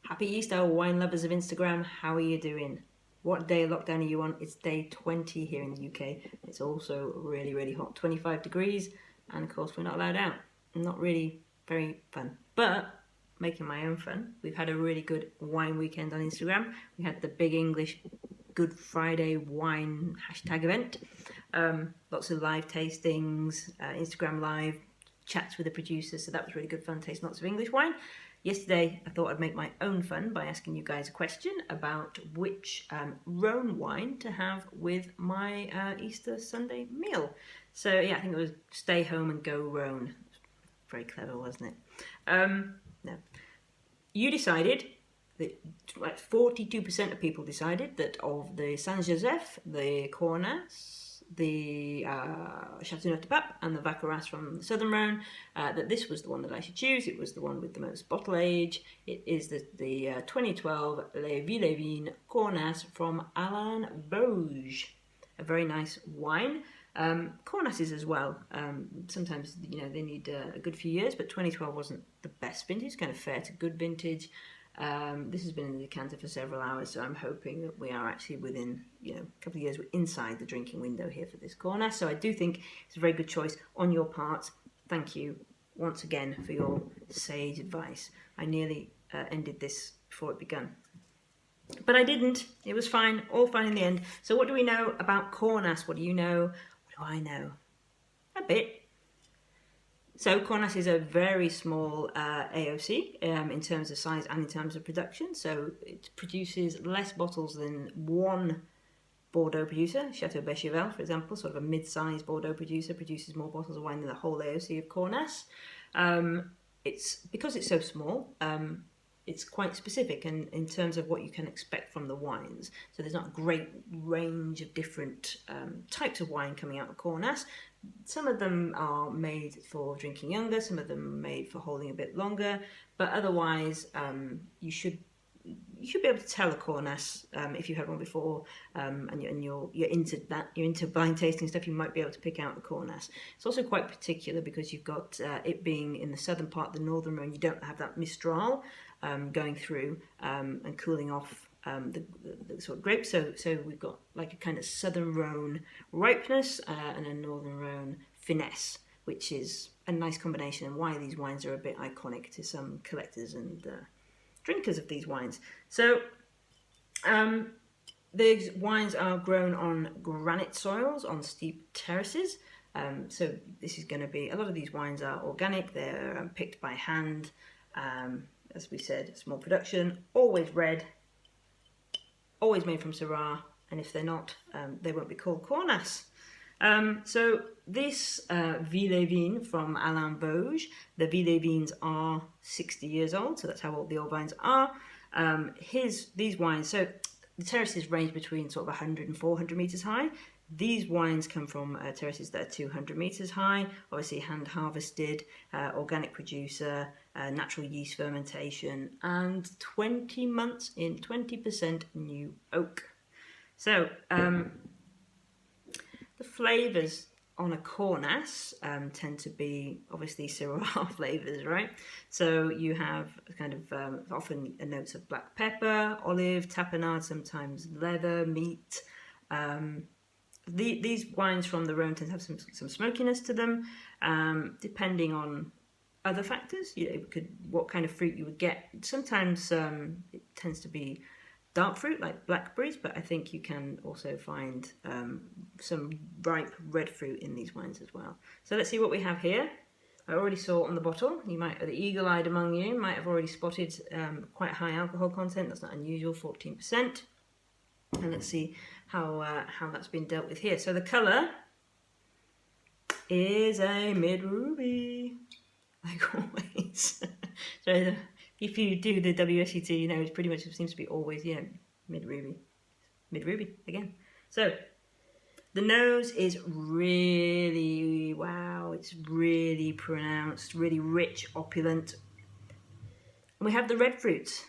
Happy Easter, wine lovers of Instagram. How are you doing? What day of lockdown are you on? It's day 20 here in the UK. It's also really, really hot, 25 degrees. And of course, we're not allowed out. Not really very fun, but making my own fun. We've had a really good wine weekend on Instagram. We had the Big English Good Friday wine hashtag event. Lots of live tastings, Instagram live chats with the producers. So that was really good fun, tasting lots of English wine. Yesterday, I thought I'd make my own fun by asking you guys a question about which Rhone wine to have with my Easter Sunday meal. So yeah, I think it was stay home and go Rhone. Very clever, wasn't it? No. You decided that 42% of people decided that of the Saint-Joseph, the Cornas, the Châteauneuf-du-Pape and the Vacqueyras from the Southern Rhone, that this was the one that I should choose. It was the one with the most bottle age. It is the 2012 Les Vignes Cornas from Alain Voge. A very nice wine. Cornas as well. Sometimes they need a good few years, but 2012 wasn't the best vintage. Kind of fair to good vintage. This has been in the decanter for several hours, so I'm hoping that we are actually within a couple of years, we're inside the drinking window here for this Cornas. So I do think it's a very good choice on your part. Thank you once again for your sage advice. I nearly ended this before it began, but I didn't. It was fine, all fine in the end. So what do we know about Cornas? What do you know? What do I know? A bit. So Cornas is a very small AOC in terms of size and in terms of production. So it produces less bottles than one Bordeaux producer. Chateau Bechevel, for example, sort of a mid-sized Bordeaux producer, produces more bottles of wine than the whole AOC of Cornas. Because it's so small, it's quite specific in terms of what you can expect from the wines. So there's not a great range of different types of wine coming out of Cornas. Some of them are made for drinking younger, some of them are made for holding a bit longer, but otherwise you should be able to tell a Cornas if you had one before, and you're into that, you're into blind tasting stuff. You might be able to pick out the Cornas. It's also quite particular because you've got it being in the southern part of the northern Rhone. You don't have that Mistral going through and cooling off the sort of grapes. So we've got like a kind of southern Rhone ripeness and a northern Rhone finesse, which is a nice combination, and why these wines are a bit iconic to some collectors and drinkers of these wines. So these wines are grown on granite soils on steep terraces. So this is going to be, a lot of these wines are organic. They're picked by hand. As we said, small production, always red, always made from Syrah, and if they're not, they won't be called Cornas. So this Viellies from Alain Voge, the Viellies are 60 years old, so that's how old the old vines are. These wines, so the terraces range between sort of 100 and 400 metres high. These wines come from terraces that are 200 metres high, obviously hand harvested, organic producer, natural yeast fermentation, and 20 months in 20% new oak. So the flavours on a Cornas tend to be obviously Syrah flavours, right? So you have kind of often notes of black pepper, olive, tapenade, sometimes leather, meat. These wines from the Rhone tend to have some smokiness to them, depending on other factors. What kind of fruit you would get. Sometimes it tends to be dark fruit like blackberries, but I think you can also find some ripe red fruit in these wines as well. So let's see what we have here. I already saw on the bottle, the eagle-eyed among you might have already spotted quite high alcohol content. That's not unusual, 14%. And let's see how that's been dealt with here. So the colour is a mid-ruby, like always. So if you do the WSET, it pretty much seems to be always, mid-ruby. Mid-ruby, again. So the nose is really, wow, it's really pronounced, really rich, opulent. And we have the red fruits,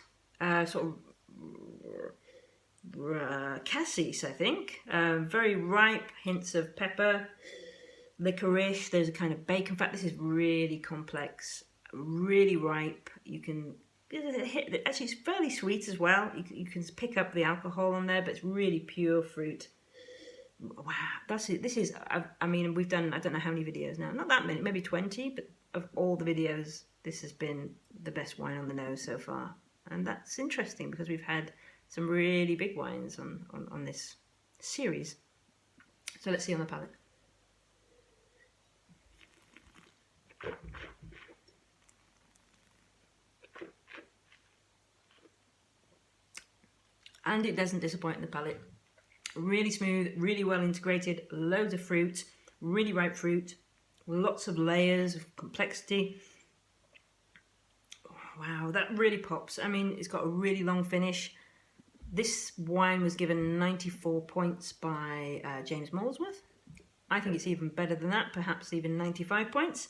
sort of cassis, I think. Very ripe, hints of pepper, licorice. There's a kind of bacon fat. This is really complex, really ripe. You can Actually, it's fairly sweet as well. You can pick up the alcohol on there, but it's really pure fruit. Wow, that's it. This is, I mean, we've done, I don't know how many videos now. Not that many, maybe 20, but of all the videos, this has been the best wine on the nose so far. And that's interesting because we've had some really big wines on this series. So let's see on the palate. And it doesn't disappoint in the palate. Really smooth, really well integrated, loads of fruit, really ripe fruit, lots of layers of complexity. Oh, wow, that really pops. I mean, it's got a really long finish. This wine was given 94 points by James Molesworth. I think it's even better than that, perhaps even 95 points.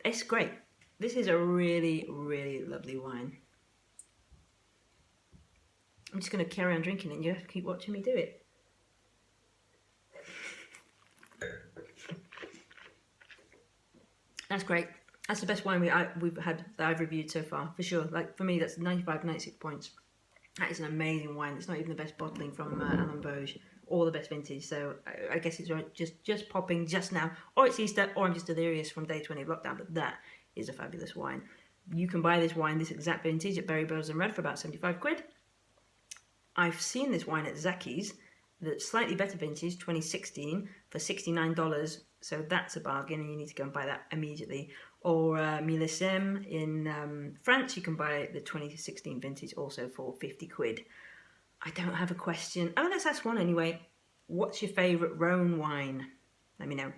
It's great. This is a really, really lovely wine. I'm just going to carry on drinking it and you have to keep watching me do it. That's great. That's the best wine we've had that I've reviewed so far, for sure. Like, for me, that's 95, 96 points. That is an amazing wine. It's not even the best bottling from Alain Voge or the best vintage. So I guess it's just popping just now. Or it's Easter, or I'm just delirious from day 20 of lockdown. But that is a fabulous wine. You can buy this wine, this exact vintage, at Berry Bros and Red for about 75 quid. I've seen this wine at Zacky's, the slightly better vintage, 2016, for $69. So that's a bargain, and you need to go and buy that immediately. Or Millésime in France, you can buy the 2016 vintage also for 50 quid. I don't have a question. Oh, let's ask one anyway. What's your favourite Rhone wine? Let me know.